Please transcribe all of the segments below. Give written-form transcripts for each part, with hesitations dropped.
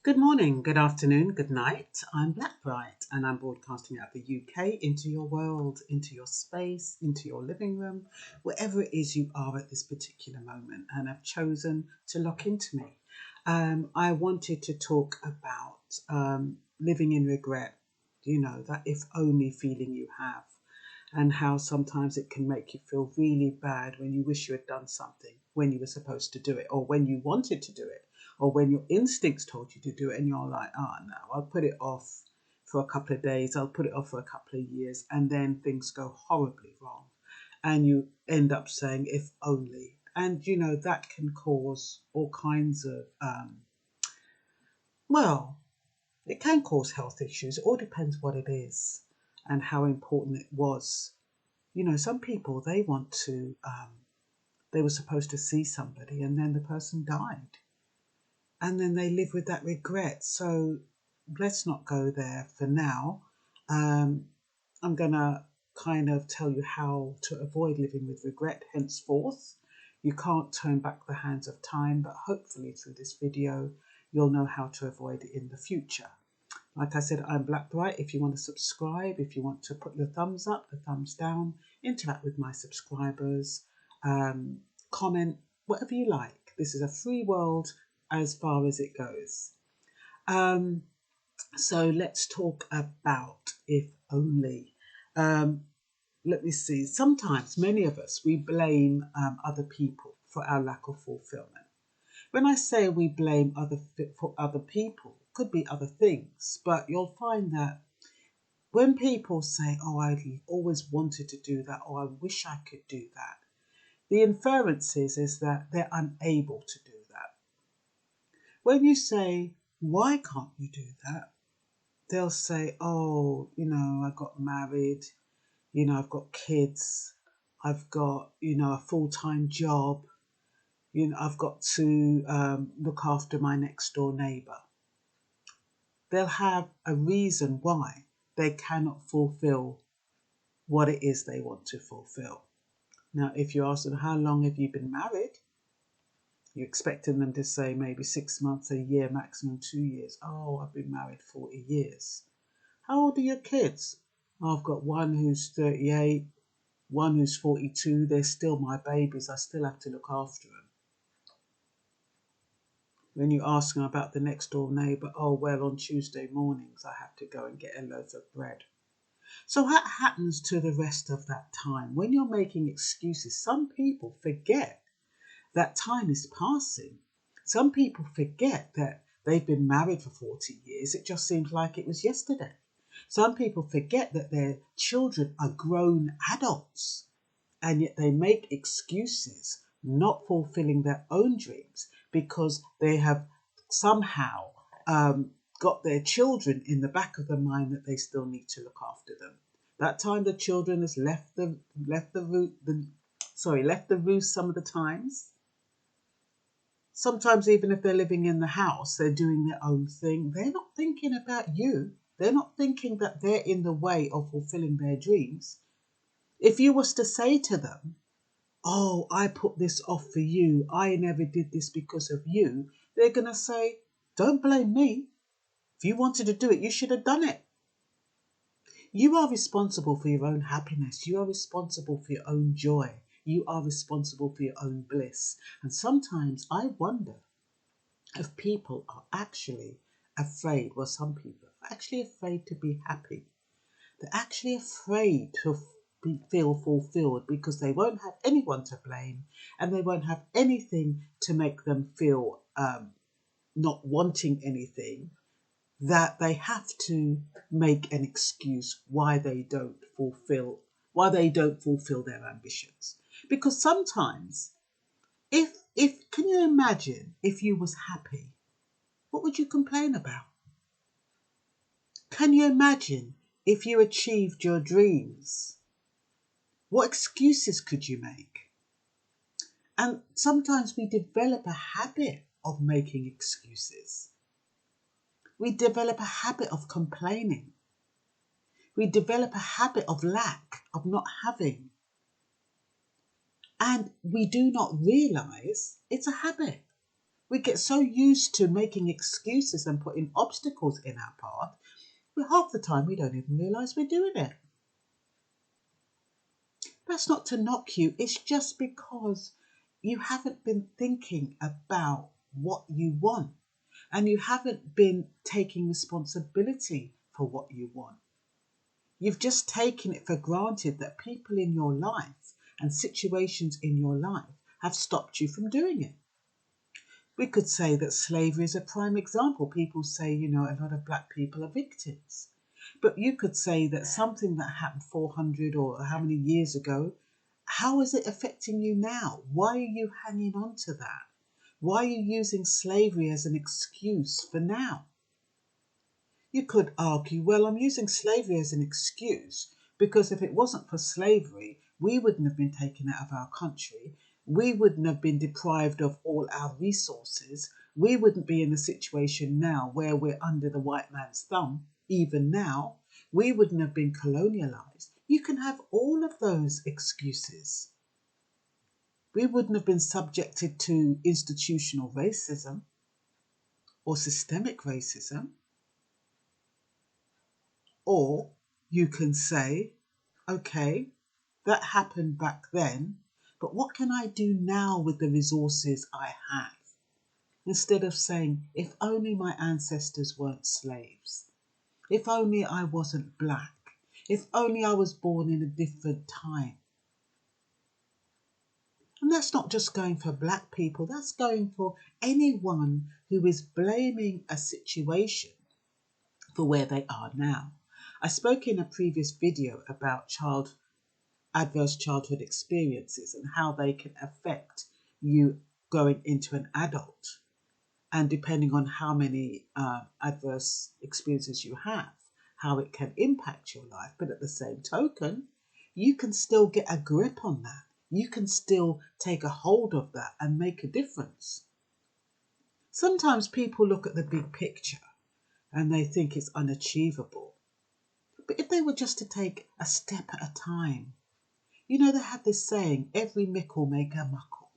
Good morning, good afternoon, good night. I'm Blackbright and I'm broadcasting out of the UK into your world, into your space, into your living room, wherever it is you are at this particular moment and have chosen to lock into me. I wanted to talk about living in regret, that if only feeling you have, and how sometimes it can make you feel really bad when you wish you had done something when you were supposed to do it, or when you wanted to do it, or when your instincts told you to do it and you're like, oh no, I'll put it off for a couple of days, I'll put it off for a couple of years, and then things go horribly wrong and you end up saying if only. And that can cause all kinds of well, it can cause health issues. It all depends what it is and how important it was. Some people, they were supposed to see somebody and then the person died. And then they live with that regret. So let's not go there for now. I'm going to kind of tell you how to avoid living with regret henceforth. You can't turn back the hands of time, but hopefully through this video, you'll know how to avoid it in the future. Like I said, I'm Blackbright. If you want to subscribe, if you want to put your thumbs up, the thumbs down, interact with my subscribers, comment, whatever you like. This is a free world as far as it goes. So let's talk about if only. Let me see. Sometimes, many of us, we blame other people for our lack of fulfillment. When I say we blame for other people, could be other things, but you'll find that when people say, oh, I always wanted to do that, or I wish I could do that, the inference is that they're unable to do that. When you say, why can't you do that? They'll say, oh, I got married, I've got kids, I've got, a full-time job, I've got to look after my next door neighbour. They'll have a reason why they cannot fulfill what it is they want to fulfill. Now, if you ask them, how long have you been married? You're expecting them to say maybe 6 months, a year, maximum 2 years. Oh, I've been married 40 years. How old are your kids? Oh, I've got one who's 38, one who's 42. They're still my babies. I still have to look after them. When you ask them about the next door neighbour, oh, well, on Tuesday mornings, I have to go and get a loaf of bread. So what happens to the rest of that time? When you're making excuses, some people forget that time is passing. Some people forget that they've been married for 40 years. It just seems like it was yesterday. Some people forget that their children are grown adults, and yet they make excuses, not fulfilling their own dreams because they have somehow got their children in the back of the mind that they still need to look after them. That time the children has left the roost some of the times. Sometimes even if they're living in the house, they're doing their own thing. They're not thinking about you. They're not thinking that they're in the way of fulfilling their dreams. If you was to say to them, oh, I put this off for you, I never did this because of you, they're going to say, don't blame me. If you wanted to do it, you should have done it. You are responsible for your own happiness. You are responsible for your own joy. You are responsible for your own bliss. And sometimes I wonder if people are actually afraid, well, some people are actually afraid to be happy. They're actually afraid to feel fulfilled because they won't have anyone to blame and they won't have anything to make them feel not wanting anything, that they have to make an excuse why they don't fulfill their ambitions. Because sometimes if can you imagine if you was happy, what would you complain about? Can you imagine if you achieved your dreams? What excuses could you make? And sometimes we develop a habit of making excuses. We develop a habit of complaining. We develop a habit of lack, of not having. And we do not realize it's a habit. We get so used to making excuses and putting obstacles in our path, but half the time we don't even realise we're doing it. That's not to knock you, it's just because you haven't been thinking about what you want and you haven't been taking responsibility for what you want. You've just taken it for granted that people in your life and situations in your life have stopped you from doing it. We could say that slavery is a prime example. People say, a lot of black people are victims. But you could say that something that happened 400 or how many years ago, how is it affecting you now? Why are you hanging on to that? Why are you using slavery as an excuse for now? You could argue, well, I'm using slavery as an excuse because if it wasn't for slavery, we wouldn't have been taken out of our country. We wouldn't have been deprived of all our resources. We wouldn't be in a situation now where we're under the white man's thumb, even now. We wouldn't have been colonialized. You can have all of those excuses. We wouldn't have been subjected to institutional racism or systemic racism. Or you can say, okay, that happened back then, but what can I do now with the resources I have? Instead of saying, if only my ancestors weren't slaves, if only I wasn't black, if only I was born in a different time. And that's not just going for black people, that's going for anyone who is blaming a situation for where they are now. I spoke in a previous video about adverse childhood experiences and how they can affect you going into an adult. And depending on how many adverse experiences you have, how it can impact your life. But at the same token, you can still get a grip on that. You can still take a hold of that and make a difference. Sometimes people look at the big picture and they think it's unachievable. But if they were just to take a step at a time, they have this saying, every mickle make a muckle.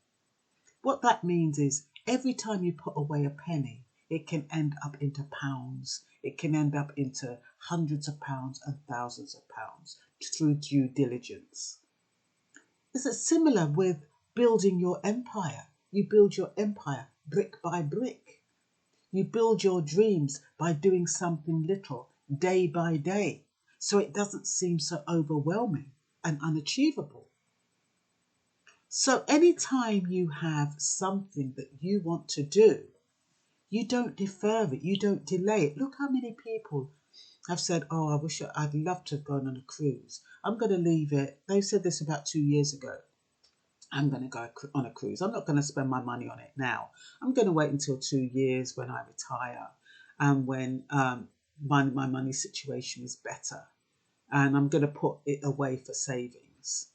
What that means is every time you put away a penny, it can end up into pounds. It can end up into hundreds of pounds and thousands of pounds through due diligence. Is it similar with building your empire? You build your empire brick by brick. You build your dreams by doing something little day by day, so it doesn't seem so overwhelming and unachievable. So anytime you have something that you want to do, you don't defer it, you don't delay it. Look how many people have said, oh, I'd love to have gone on a cruise. I'm going to leave it. They said this about 2 years ago. I'm going to go on a cruise. I'm not going to spend my money on it now. I'm going to wait until 2 years when I retire and when my money situation is better. And I'm going to put it away for savings.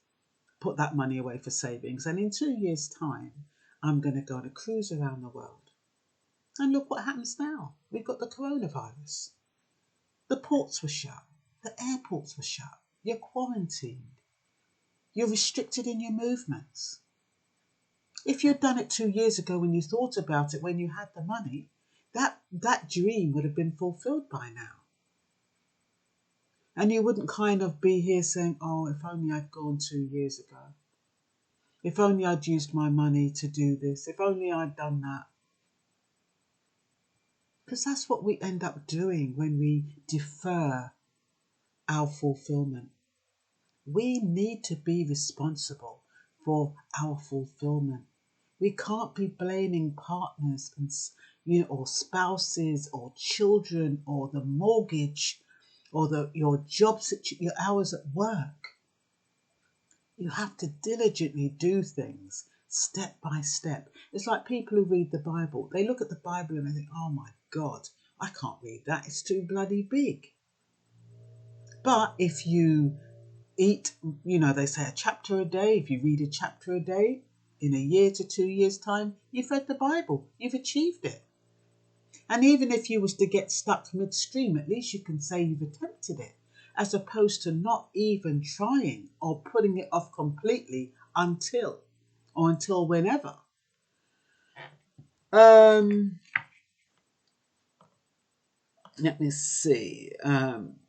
Put that money away for savings. And in 2 years' time, I'm going to go on a cruise around the world. And look what happens now. We've got the coronavirus. The ports were shut. The airports were shut. You're quarantined. You're restricted in your movements. If you'd done it 2 years ago when you thought about it, when you had the money, that dream would have been fulfilled by now. And you wouldn't kind of be here saying, oh, if only I'd gone 2 years ago. If only I'd used my money to do this. If only I'd done that. Because that's what we end up doing when we defer our fulfillment. We need to be responsible for our fulfillment. We can't be blaming partners and or spouses or children or the mortgage or your job situation, your hours at work. You have to diligently do things step by step. It's like people who read the Bible. They look at the Bible and they think, oh my God, I can't read that. It's too bloody big. But if you eat, they say a chapter a day. If you read a chapter a day, in a year to 2 years' time, you've read the Bible. You've achieved it. And even if you was to get stuck midstream, at least you can say you've attempted it, as opposed to not even trying or putting it off completely until whenever. Let me see.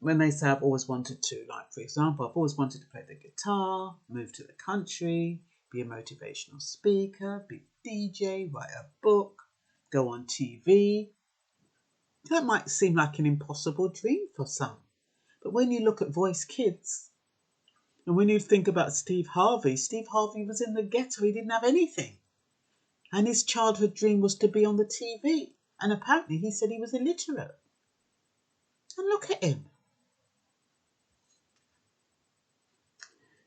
When they say I've always wanted to, like for example, I've always wanted to play the guitar, move to the country, be a motivational speaker, be a DJ, write a book, go on TV. That might seem like an impossible dream for some. But when you look at Voice Kids, and when you think about Steve Harvey was in the ghetto, he didn't have anything. And his childhood dream was to be on the TV. And apparently he said he was illiterate. And look at him.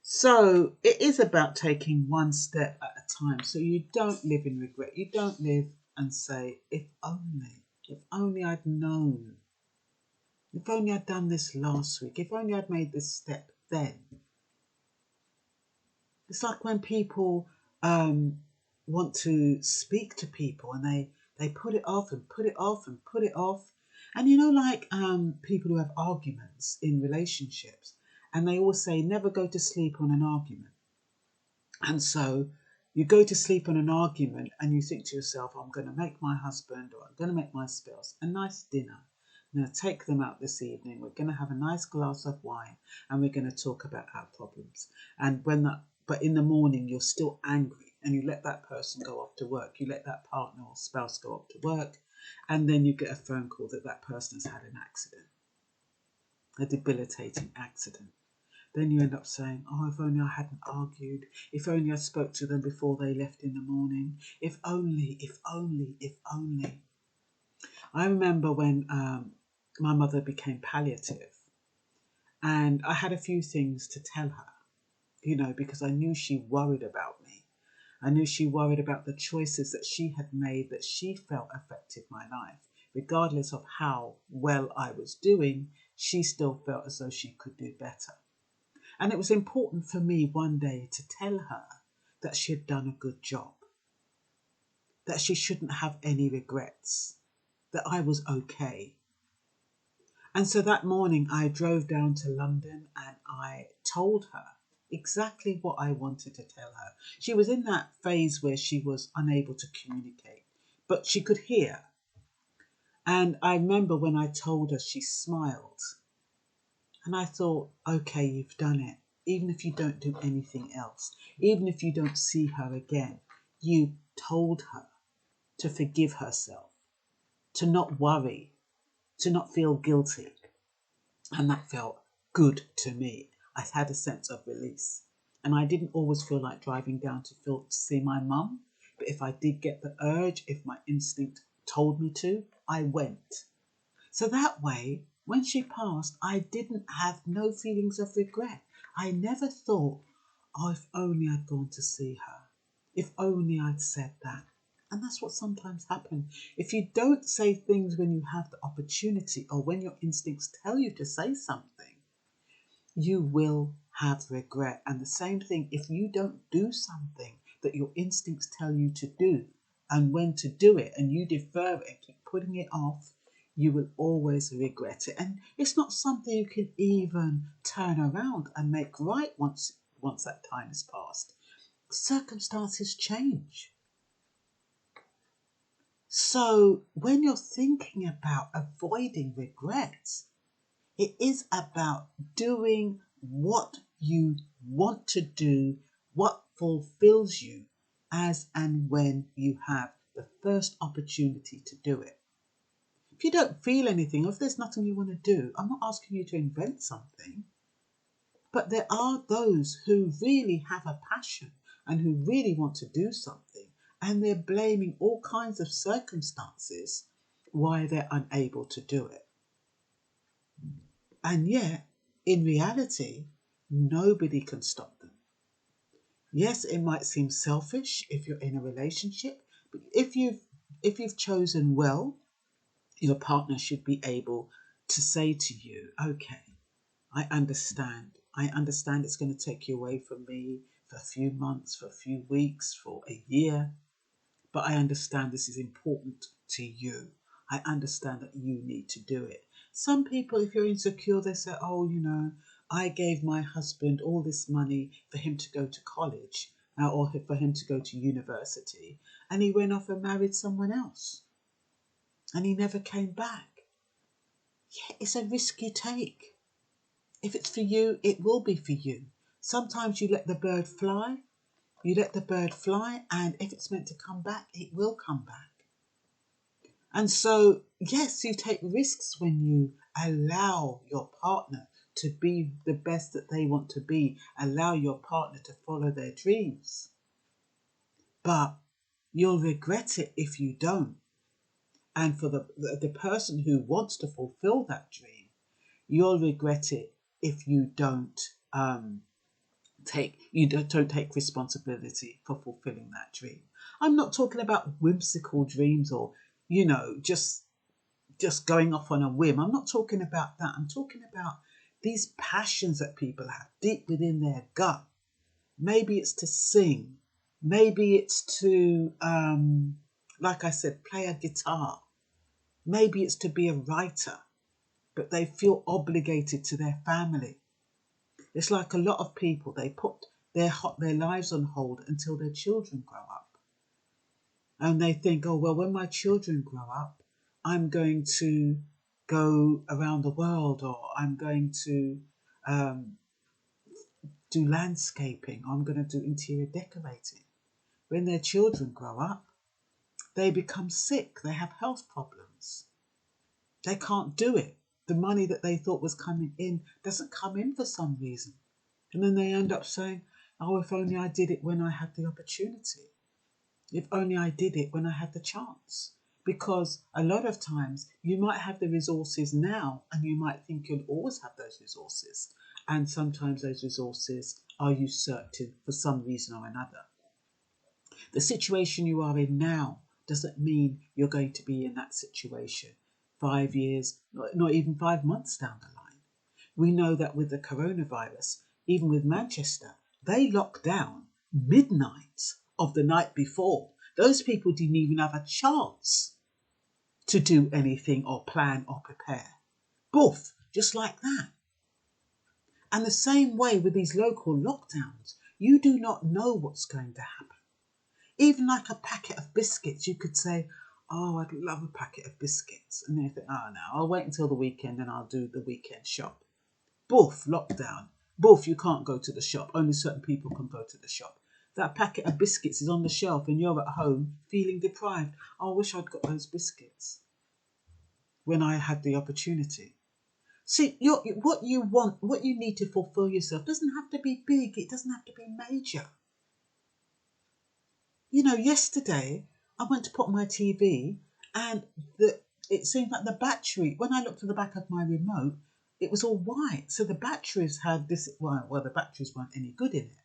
So it is about taking one step at a time. So you don't live in regret. You don't live and say, if only I'd known. If only I'd done this last week. If only I'd made this step then. It's like when people want to speak to people and they put it off and put it off and put it off. And you know, like people who have arguments in relationships, and they always say, never go to sleep on an argument. And so you go to sleep on an argument and you think to yourself, I'm going to make my husband or I'm going to make my spouse a nice dinner. I'm going to take them out this evening. We're going to have a nice glass of wine and we're going to talk about our problems. But in the morning, you're still angry and you let that person go off to work. You let that partner or spouse go off to work. And then you get a phone call that that person has had an accident, a debilitating accident. Then you end up saying, oh, if only I hadn't argued. If only I spoke to them before they left in the morning. If only, if only, if only. I remember when my mother became palliative and I had a few things to tell her, you know, because I knew she worried about me. I knew she worried about the choices that she had made that she felt affected my life. Regardless of how well I was doing, she still felt as though she could do better. And it was important for me one day to tell her that she had done a good job, that she shouldn't have any regrets, that I was okay. And so that morning I drove down to London and I told her exactly what I wanted to tell her. She was in that phase where she was unable to communicate, but she could hear. And I remember when I told her, she smiled. And I thought, okay, you've done it. Even if you don't do anything else, even if you don't see her again, you told her to forgive herself, to not worry, to not feel guilty. And that felt good to me. I had a sense of release. And I didn't always feel like driving down to see my mum. But if I did get the urge, if my instinct told me to, I went. So that way, when she passed, I didn't have no feelings of regret. I never thought, oh, if only I'd gone to see her. If only I'd said that. And that's what sometimes happens. If you don't say things when you have the opportunity or when your instincts tell you to say something, you will have regret. And the same thing, if you don't do something that your instincts tell you to do and when to do it and you defer it and keep putting it off, you will always regret it. And it's not something you can even turn around and make right once that time has passed. Circumstances change. So when you're thinking about avoiding regrets, it is about doing what you want to do, what fulfills you as and when you have the first opportunity to do it. If you don't feel anything, or if there's nothing you want to do, I'm not asking you to invent something. But there are those who really have a passion and who really want to do something, and they're blaming all kinds of circumstances why they're unable to do it. And yet, in reality, nobody can stop them. Yes, it might seem selfish if you're in a relationship, but if you've chosen well, your partner should be able to say to you, okay, I understand. I understand it's going to take you away from me for a few months, for a few weeks, for a year, but I understand this is important to you. I understand that you need to do it. Some people, if you're insecure, they say, oh, I gave my husband all this money for him to go to college, or for him to go to university, and he went off and married someone else, and he never came back. Yeah, it's a risk you take. If it's for you, it will be for you. Sometimes you let the bird fly. You let the bird fly, and if it's meant to come back, it will come back. And so, yes, you take risks when you allow your partner to be the best that they want to be. Allow your partner to follow their dreams. But you'll regret it if you don't. And for the person who wants to fulfill that dream, you'll regret it if you don't take responsibility for fulfilling that dream. I'm not talking about whimsical dreams or, just going off on a whim. I'm not talking about that. I'm talking about these passions that people have deep within their gut. Maybe it's to sing. Maybe it's to, like I said, play a guitar. Maybe it's to be a writer, but they feel obligated to their family. It's like a lot of people, they put their lives on hold until their children grow up. And they think, oh, well, when my children grow up, I'm going to go around the world, or I'm going to do landscaping, or I'm going to do interior decorating. When their children grow up, they become sick. They have health problems. They can't do it. The money that they thought was coming in doesn't come in for some reason. And then they end up saying, oh, if only I did it when I had the opportunity. If only I did it when I had the chance. Because a lot of times you might have the resources now, and you might think you'll always have those resources. And sometimes those resources are usurped for some reason or another. The situation you are in now doesn't mean you're going to be in that situation 5 years, not even 5 months down the line. We know that with the coronavirus, even with Manchester, they locked down midnight of the night before. Those people didn't even have a chance to do anything or plan or prepare. Boof, just like that. And the same way with these local lockdowns, you do not know what's going to happen. Even like a packet of biscuits, you could say, oh, I'd love a packet of biscuits. And then you think, oh, no, I'll wait until the weekend and I'll do the weekend shop. Boof, lockdown. Boof, you can't go to the shop. Only certain people can go to the shop. That packet of biscuits is on the shelf and you're at home feeling deprived. Oh, I wish I'd got those biscuits when I had the opportunity. See, what you want, what you need to fulfill yourself doesn't have to be big. It doesn't have to be major. Yesterday I went to put on my TV and it seemed like the battery, when I looked at the back of my remote, it was all white. So the batteries had this, well, the batteries weren't any good in it.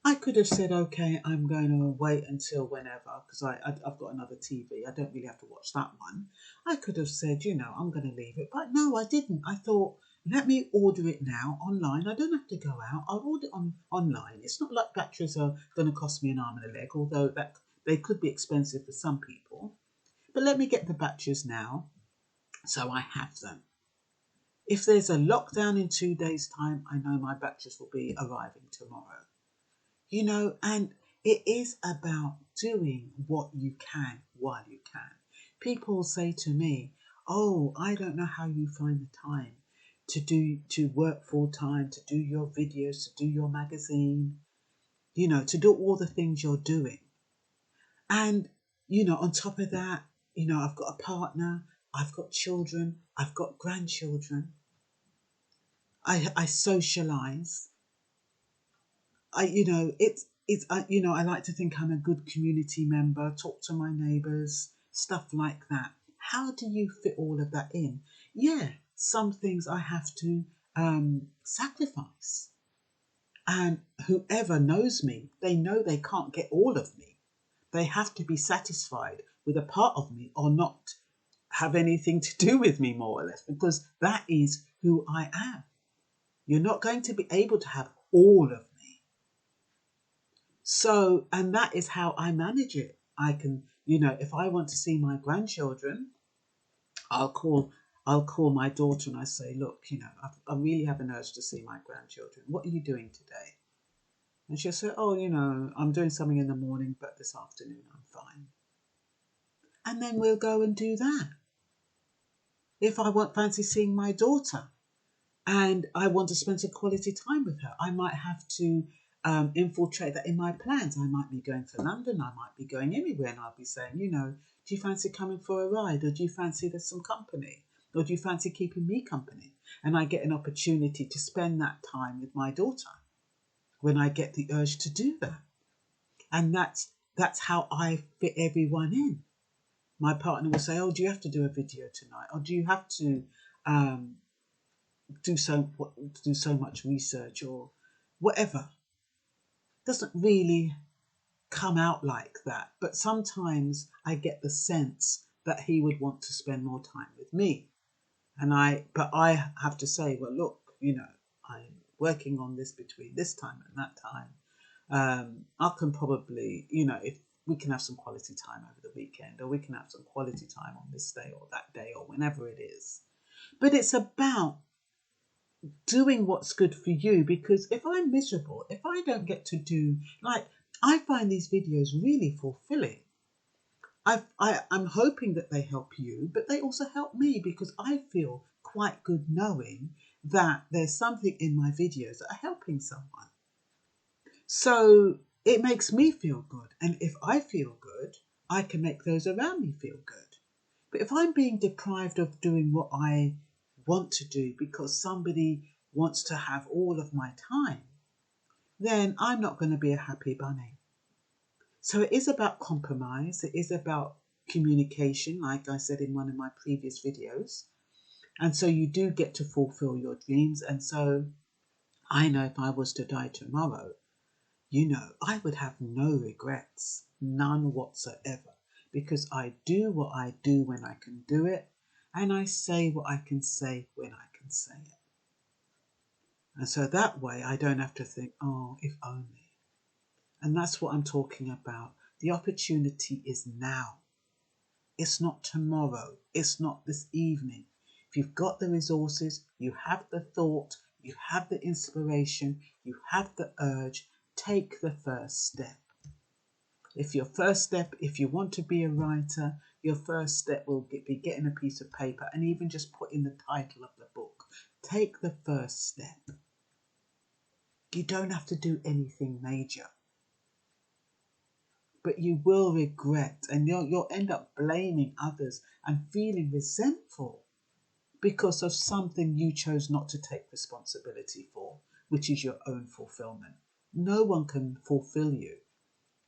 I could have said, okay, I'm going to wait until whenever, because I've got another TV. I don't really have to watch that one. I could have said, I'm going to leave it. But no, I didn't. I thought, let me order it now online. I don't have to go out. I'll order it online. It's not like batteries are going to cost me an arm and a leg, although that they could be expensive for some people. But let me get the batteries now so I have them. If there's a lockdown in 2 days' time, I know my batteries will be arriving tomorrow. And it is about doing what you can while you can. People say to me, oh, I don't know how you find the time to work full time, to do your videos, to do your magazine, to do all the things you're doing. And, on top of that, I've got a partner, I've got children, I've got grandchildren. I socialize. I like to think I'm a good community member, talk to my neighbours, stuff like that. How do you fit all of that in? Yeah, some things I have to sacrifice. And whoever knows me, they know they can't get all of me. They have to be satisfied with a part of me or not have anything to do with me, more or less, because that is who I am. You're not going to be able to have all of me. So, and that is how I manage it. I can, if I want to see my grandchildren, I'll call my daughter and I say, look, I really have an urge to see my grandchildren. What are you doing today? And she'll say, oh, I'm doing something in the morning, but this afternoon I'm fine. And then we'll go and do that. If I fancy seeing my daughter and I want to spend some quality time with her, I might have to infiltrate that in my plans. I might be going to London, I might be going anywhere, and I'll be saying, do you fancy coming for a ride? Or do you fancy there's some company? Or do you fancy keeping me company? And I get an opportunity to spend that time with my daughter when I get the urge to do that. And that's how I fit everyone in. My partner will say, oh, do you have to do a video tonight? Or do you have to do so much research or whatever? Doesn't really come out like that. But sometimes I get the sense that he would want to spend more time with me. But I have to say, well, look, I'm working on this between this time and that time. I can probably, if we can have some quality time over the weekend, or we can have some quality time on this day or that day or whenever it is. But it's about doing what's good for you, because if I'm miserable, if I don't get to do, like, I find these videos really fulfilling. I'm hoping that they help you, but they also help me, because I feel quite good knowing that there's something in my videos that are helping someone. So it makes me feel good. And if I feel good, I can make those around me feel good. But if I'm being deprived of doing what I want to do because somebody wants to have all of my time, then I'm not going to be a happy bunny. So it is about compromise. It is about communication, like I said in one of my previous videos. And so you do get to fulfill your dreams. And so I know if I was to die tomorrow, I would have no regrets, none whatsoever, because I do what I do when I can do it, and I say what I can say when I can say it. And so that way I don't have to think, oh, if only. And that's what I'm talking about. The opportunity is now. It's not tomorrow. It's not this evening. If you've got the resources, you have the thought, you have the inspiration, you have the urge, take the first step. If you want to be a writer, your first step will be getting a piece of paper and even just put in the title of the book. Take the first step. You don't have to do anything major. But you will regret, and you'll end up blaming others and feeling resentful because of something you chose not to take responsibility for, which is your own fulfillment. No one can fulfill you.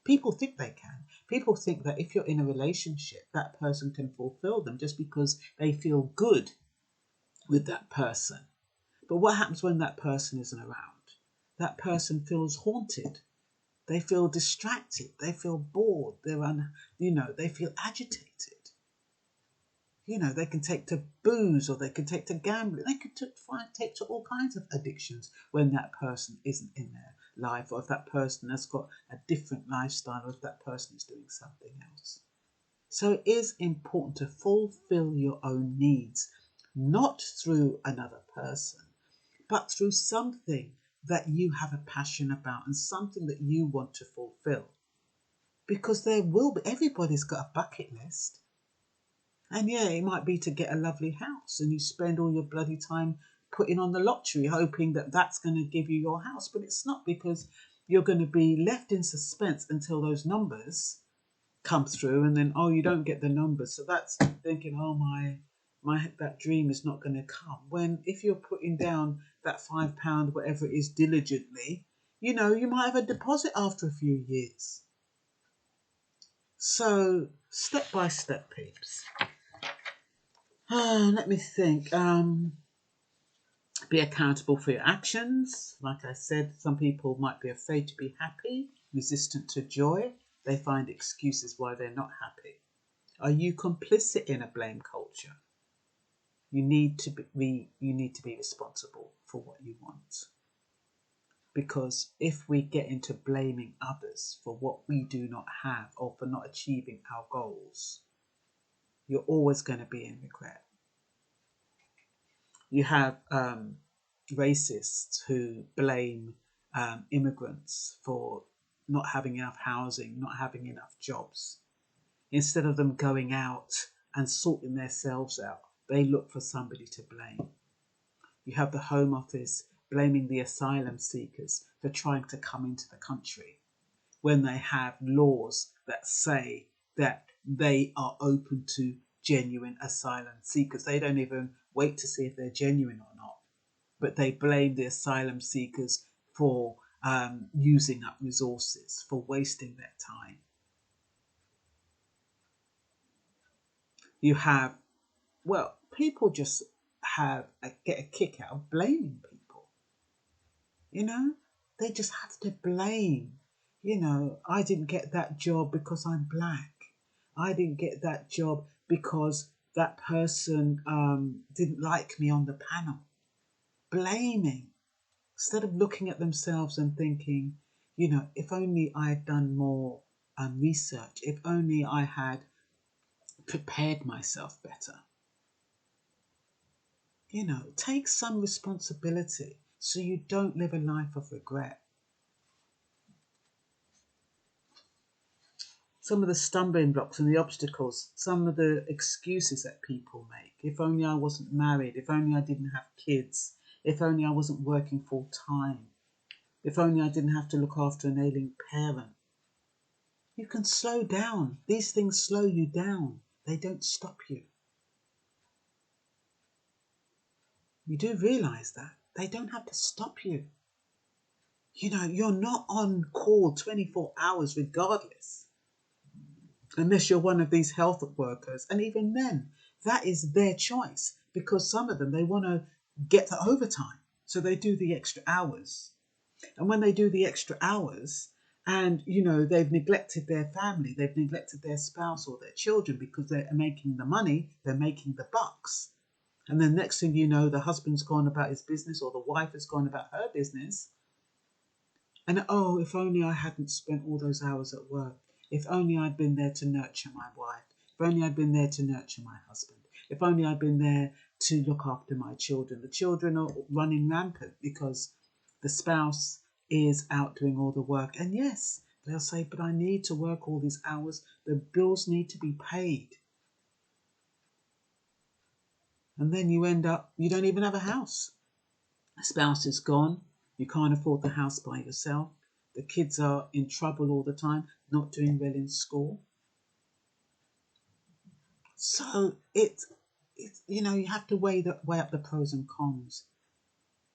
People think they can. People think that if you're in a relationship, that person can fulfill them just because they feel good with that person. But what happens when that person isn't around? That person feels haunted. They feel distracted. They feel bored. They feel agitated. They can take to booze, or they can take to gambling. They can take to all kinds of addictions when that person isn't in their life, or if that person has got a different lifestyle, or if that person is doing something else. So it is important to fulfill your own needs, not through another person, but through something that you have a passion about and something that you want to fulfill. Because everybody's got a bucket list. And yeah, it might be to get a lovely house, and you spend all your bloody time putting on the lottery, hoping that that's going to give you your house. But it's not, because you're going to be left in suspense until those numbers come through, and then, oh, you don't get the numbers. So that's thinking, oh, my that dream is not going to come. When if you're putting down that £5, whatever it is, diligently, you might have a deposit after a few years. So step by step, peeps. Let me think. Be accountable for your actions. Like I said, some people might be afraid to be happy, resistant to joy. They find excuses why they're not happy. Are you complicit in a blame culture? You need to be responsible for what you want. Because if we get into blaming others for what we do not have, or for not achieving our goals, you're always going to be in regret. You have racists who blame immigrants for not having enough housing, not having enough jobs. Instead of them going out and sorting themselves out, they look for somebody to blame. You have the Home Office blaming the asylum seekers for trying to come into the country when they have laws that say that they are open to genuine asylum seekers. They don't even wait to see if they're genuine or not, but they blame the asylum seekers for using up resources, for wasting their time. You have, well, people just get a kick out of blaming people. You know, they just have to blame. You know, I didn't get that job because I'm black. I didn't get that job because that person didn't like me on the panel. Blaming. Instead of looking at themselves and thinking, you know, if only I had done more research, if only I had prepared myself better. You know, take some responsibility so you don't live a life of regret. Some of the stumbling blocks and the obstacles, some of the excuses that people make. If only I wasn't married, if only I didn't have kids, if only I wasn't working full time, if only I didn't have to look after an ailing parent. You can slow down. These things slow you down. They don't stop you. You do realise that. They don't have to stop you. You know, you're not on call 24 hours regardless. Unless you're one of these health workers. And even then, that is their choice. Because some of them, they want to get to overtime. So they do the extra hours. And when they do the extra hours, and, you know, they've neglected their family, they've neglected their spouse or their children because they're making the money, they're making the bucks. And then next thing you know, the husband's gone about his business or the wife has gone about her business. And, oh, if only I hadn't spent all those hours at work. If only I'd been there to nurture my wife. If only I'd been there to nurture my husband. If only I'd been there to look after my children. The children are running rampant because the spouse is out doing all the work. And yes, they'll say, but I need to work all these hours. The bills need to be paid. And then you end up, you don't even have a house. The spouse is gone. You can't afford the house by yourself. The kids are in trouble all the time, not doing well in school. So it's you know, you have to weigh up the pros and cons.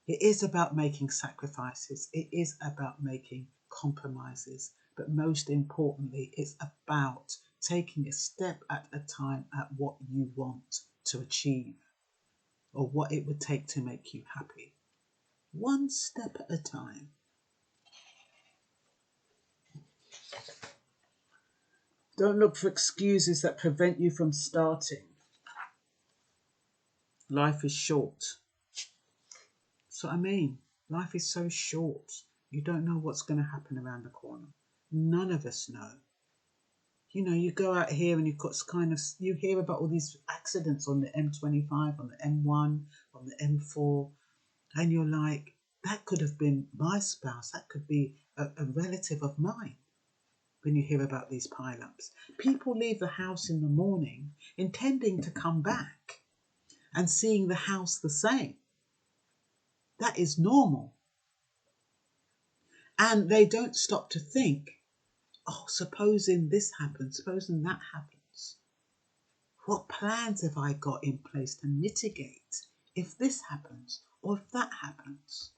It is about making sacrifices. It is about making compromises. But most importantly, it's about taking a step at a time at what you want to achieve or what it would take to make you happy. One step at a time. Don't look for excuses that prevent you from starting. Life is short. That's what I mean. Life is so short. You don't know what's going to happen around the corner. None of us know. You know, you go out here and you've got you hear about all these accidents on the M25, on the M1, on the M4, and you're like, that could have been my spouse. That could be a relative of mine. When you hear about these pile-ups, people leave the house in the morning intending to come back and seeing the house the same. That is normal. And they don't stop to think, oh, supposing this happens, supposing that happens. What plans have I got in place to mitigate if this happens or if that happens?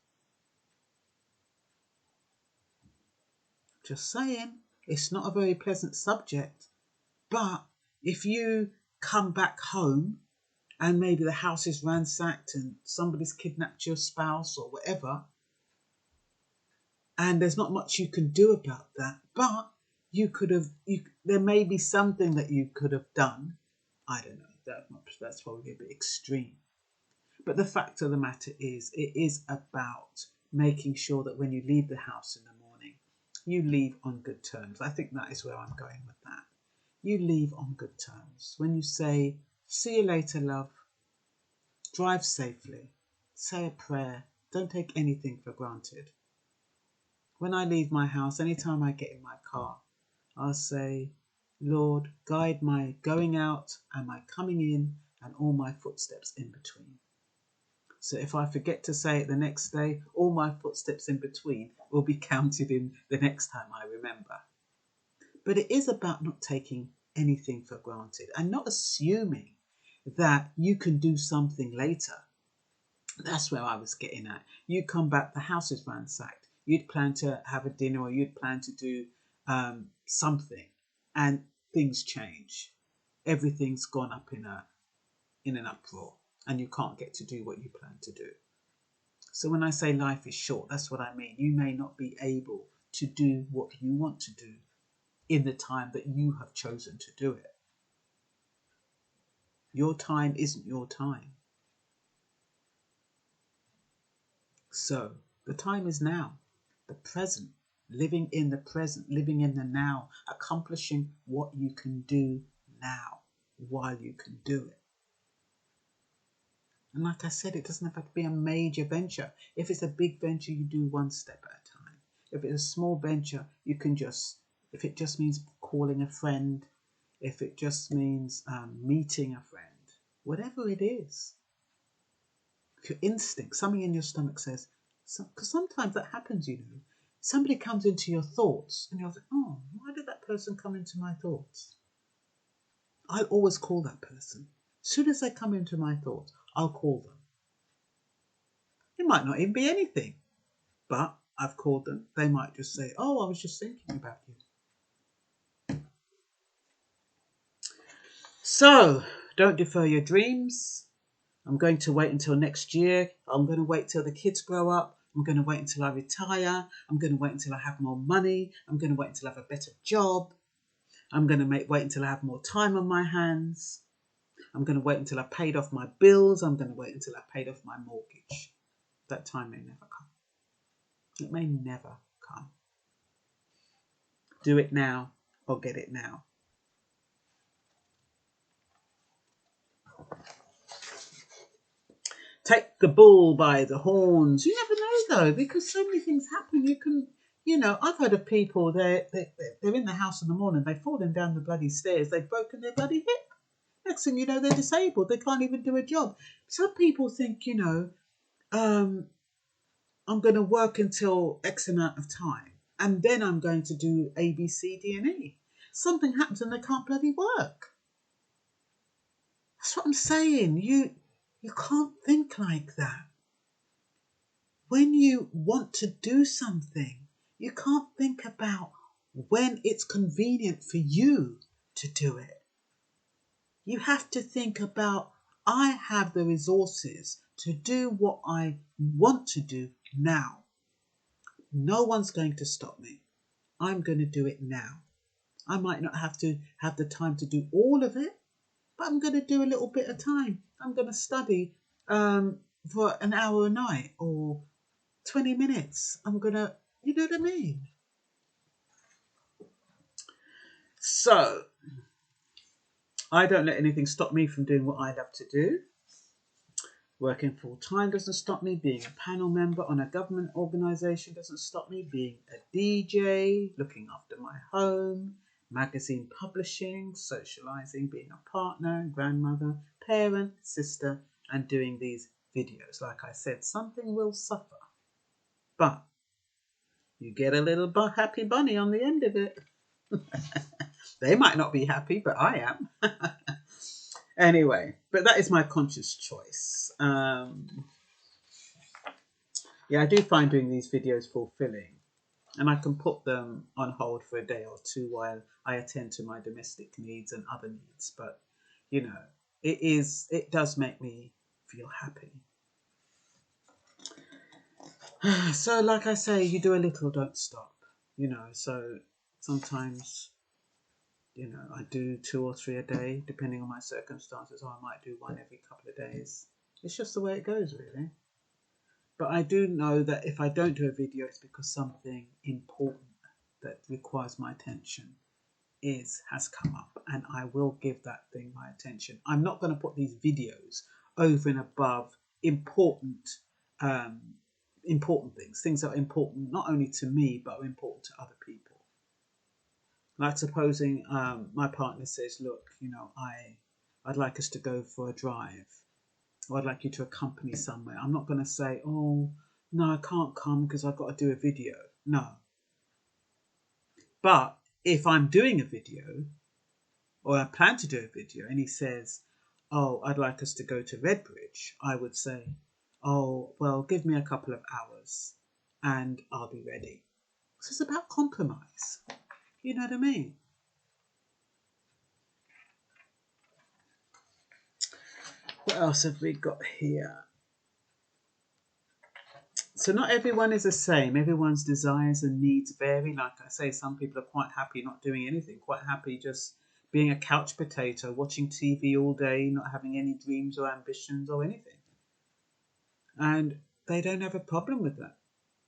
Just saying, it's not a very pleasant subject, but if you come back home and maybe the house is ransacked and somebody's kidnapped your spouse or whatever, and there's not much you can do about that, but there may be something that you could have done. I don't know, that's probably a bit extreme. But the fact of the matter is, it is about making sure that when you leave the house in the morning, you leave on good terms. I think that is where I'm going with that. You leave on good terms. When you say, see you later, love, drive safely, say a prayer, don't take anything for granted. When I leave my house, anytime I get in my car, I'll say, Lord, guide my going out and my coming in and all my footsteps in between. So if I forget to say it the next day, all my footsteps in between will be counted in the next time I remember. But it is about not taking anything for granted and not assuming that you can do something later. That's where I was getting at. You come back, the house is ransacked. You'd plan to have a dinner or you'd plan to do something, and things change. Everything's gone up in an uproar, and you can't get to do what you plan to do. So when I say life is short, that's what I mean. You may not be able to do what you want to do in the time that you have chosen to do it. Your time isn't your time. So the time is now, the present, living in the present, living in the now, accomplishing what you can do now while you can do it. And like I said, it doesn't have to be a major venture. If it's a big venture, you do one step at a time. If it's a small venture, you can if it just means calling a friend, if it just means meeting a friend, whatever it is. If your instinct, something in your stomach says, because sometimes that happens, somebody comes into your thoughts and you're like, oh, why did that person come into my thoughts? I'll always call that person. As soon as they come into my thoughts, I'll call them. It might not even be anything, but I've called them. They might just say, oh, I was just thinking about you. So don't defer your dreams. I'm going to wait until next year. I'm going to wait till the kids grow up. I'm going to wait until I retire. I'm going to wait until I have more money. I'm going to wait until I have a better job. I'm going to wait until I have more time on my hands. I'm going to wait until I've paid off my bills. I'm going to wait until I've paid off my mortgage. That time may never come. It may never come. Do it now or get it now. Take the bull by the horns. You never know though, because so many things happen. I've heard of people, they're in the house in the morning, they've fallen down the bloody stairs, they've broken their bloody hip. Next thing you know, they're disabled. They can't even do a job. Some people think, I'm going to work until X amount of time and then I'm going to do A, B, C, D, and E. Something happens and they can't bloody work. That's what I'm saying. You can't think like that. When you want to do something, you can't think about when it's convenient for you to do it. You have to think about, I have the resources to do what I want to do now. No one's going to stop me. I'm going to do it now. I might not have to have the time to do all of it, but I'm going to do a little bit of time. I'm going to study for an hour a night or 20 minutes. I'm going to, you know what I mean? So, I don't let anything stop me from doing what I love to do. Working full time doesn't stop me. Being a panel member on a government organisation doesn't stop me. Being a DJ, looking after my home, magazine publishing, socialising, being a partner, grandmother, parent, sister, and doing these videos. Like I said, something will suffer. But you get a little happy bunny on the end of it. They might not be happy, but I am. Anyway, but that is my conscious choice. I do find doing these videos fulfilling, and I can put them on hold for a day or two while I attend to my domestic needs and other needs. But it does make me feel happy. So like I say, you do a little, don't stop. So sometimes I do 2 or 3 a day, depending on my circumstances, or I might do one every couple of days. It's just the way it goes, really. But I do know that if I don't do a video, it's because something important that requires my attention has come up, and I will give that thing my attention. I'm not going to put these videos over and above important important things that are important not only to me but are important to other people. Like supposing my partner says, look, I'd like us to go for a drive, or I'd like you to accompany somewhere. I'm not going to say, oh, no, I can't come because I've got to do a video. No. But if I'm doing a video, or I plan to do a video, and he says, oh, I'd like us to go to Redbridge, I would say, oh, well, give me a couple of hours and I'll be ready. So it's about compromise. You know what I mean? What else have we got here? So not everyone is the same. Everyone's desires and needs vary. Like I say, some people are quite happy not doing anything, quite happy just being a couch potato, watching TV all day, not having any dreams or ambitions or anything. And they don't have a problem with that.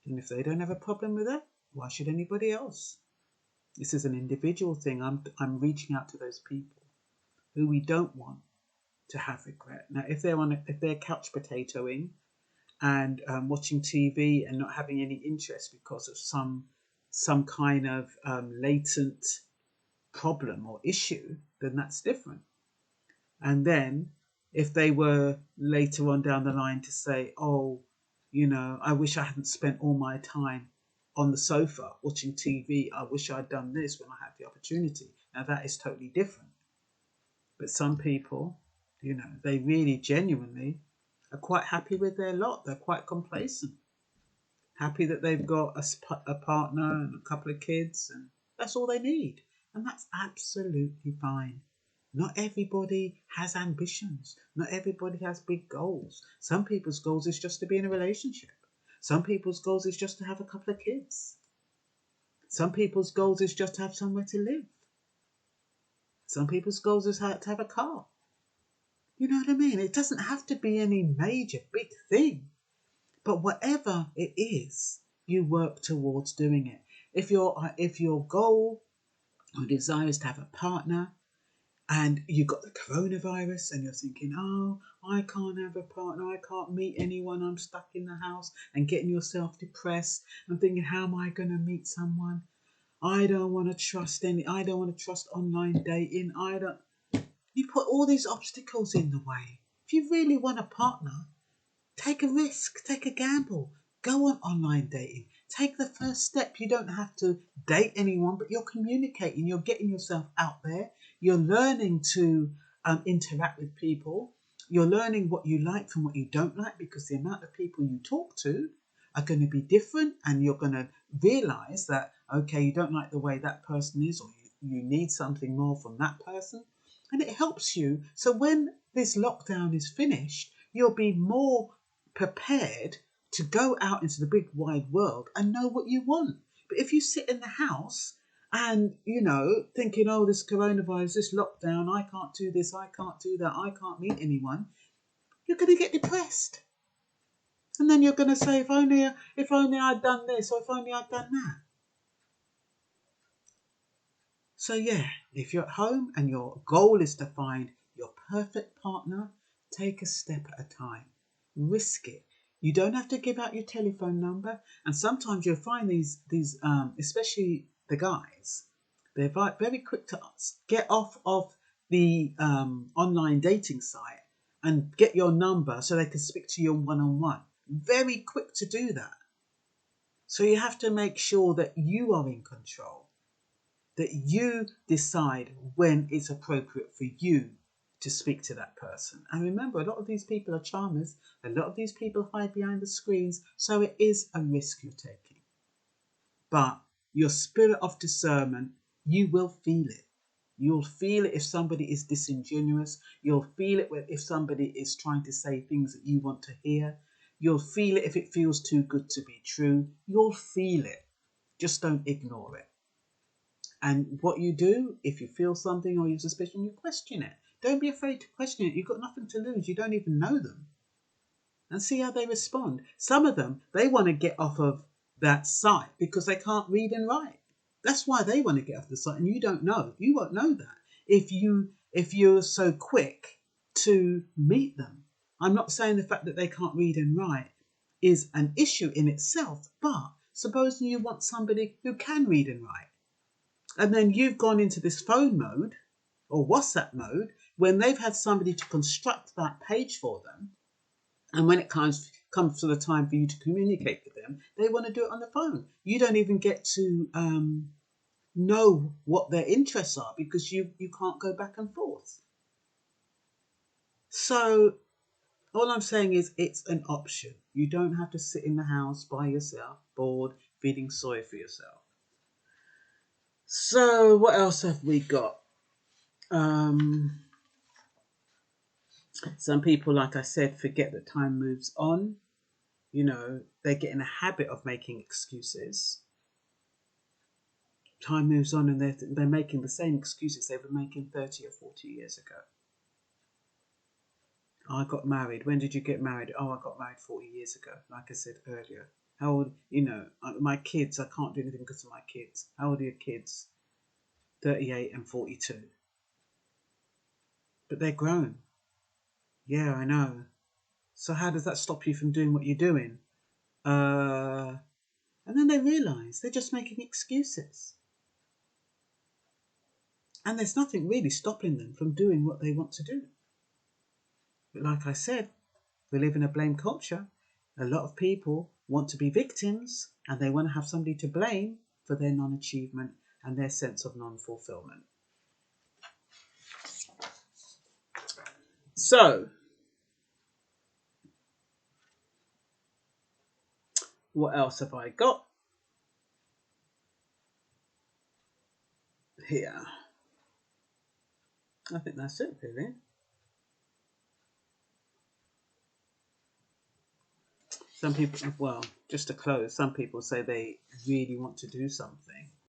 And if they don't have a problem with that, why should anybody else? This is an individual thing. I'm reaching out to those people who we don't want to have regret. Now, if they're couch potatoing and watching TV and not having any interest because of some kind of latent problem or issue, then that's different. And then if they were later on down the line to say, oh, I wish I hadn't spent all my time on the sofa watching TV. I wish I'd done this when I had the opportunity. Now that is totally different. But some people, they really genuinely are quite happy with their lot. They're quite complacent. Happy that they've got a partner and a couple of kids, and that's all they need. And that's absolutely fine. Not everybody has ambitions. Not everybody has big goals. Some people's goals is just to be in a relationship. Some people's goals is just to have a couple of kids. Some people's goals is just to have somewhere to live. Some people's goals is to have a car. You know what I mean? It doesn't have to be any major big thing. But whatever it is, you work towards doing it. If your goal or desire is to have a partner, and you've got the coronavirus and you're thinking, oh, I can't have a partner, I can't meet anyone, I'm stuck in the house, and getting yourself depressed and thinking, how am I going to meet someone? I don't want to trust online dating. You put all these obstacles in the way. If you really want a partner, take a risk, take a gamble, go on online dating. Take the first step. You don't have to date anyone, but you're communicating, you're getting yourself out there. You're learning to interact with people. You're learning what you like from what you don't like, because the amount of people you talk to are going to be different, and you're going to realize that, okay, you don't like the way that person is, or you need something more from that person. And it helps you. So when this lockdown is finished, you'll be more prepared to go out into the big wide world and know what you want. But if you sit in the house and, thinking, oh, this coronavirus, this lockdown, I can't do this, I can't do that, I can't meet anyone, you're going to get depressed. And then you're going to say, if only I'd done this, or if only I'd done that. So yeah, if you're at home and your goal is to find your perfect partner, take a step at a time. Risk it. You don't have to give out your telephone number. And sometimes you'll find these especially the guys, they're very quick to get off of the online dating site and get your number so they can speak to you one-on-one. Very quick to do that. So you have to make sure that you are in control, that you decide when it's appropriate for you to speak to that person. And remember, a lot of these people are charmers. A lot of these people hide behind the screens. So it is a risk you're taking. But your spirit of discernment, you will feel it. You'll feel it if somebody is disingenuous. You'll feel it if somebody is trying to say things that you want to hear. You'll feel it if it feels too good to be true. You'll feel it. Just don't ignore it. And what you do, if you feel something or you're suspicious, you question it. Don't be afraid to question it. You've got nothing to lose. You don't even know them. And see how they respond. Some of them, they want to get off of that site because they can't read and write. That's why they want to get off the site. And you don't know. You won't know that if you're so quick to meet them. I'm not saying the fact that they can't read and write is an issue in itself. But supposing you want somebody who can read and write, and then you've gone into this phone mode or WhatsApp mode when they've had somebody to construct that page for them. And when it comes to the time for you to communicate with them, they want to do it on the phone. You don't even get to know what their interests are because you can't go back and forth. So all I'm saying is it's an option. You don't have to sit in the house by yourself, bored, feeling sorry for yourself. So what else have we got? Some people, like I said, forget that time moves on. You know, they get in a habit of making excuses. Time moves on and they're making the same excuses they were making 30 or 40 years ago. I got married. When did you get married? Oh, I got married 40 years ago, like I said earlier. How old, my kids, I can't do anything because of my kids. How old are your kids? 38 and 42. But they're grown. Yeah, I know. So how does that stop you from doing what you're doing? And then they realise they're just making excuses. And there's nothing really stopping them from doing what they want to do. But like I said, we live in a blame culture. A lot of people want to be victims and they want to have somebody to blame for their non-achievement and their sense of non-fulfillment. So, what else have I got here? I think that's it, really. Some people, well, just to close, some people say they really want to do something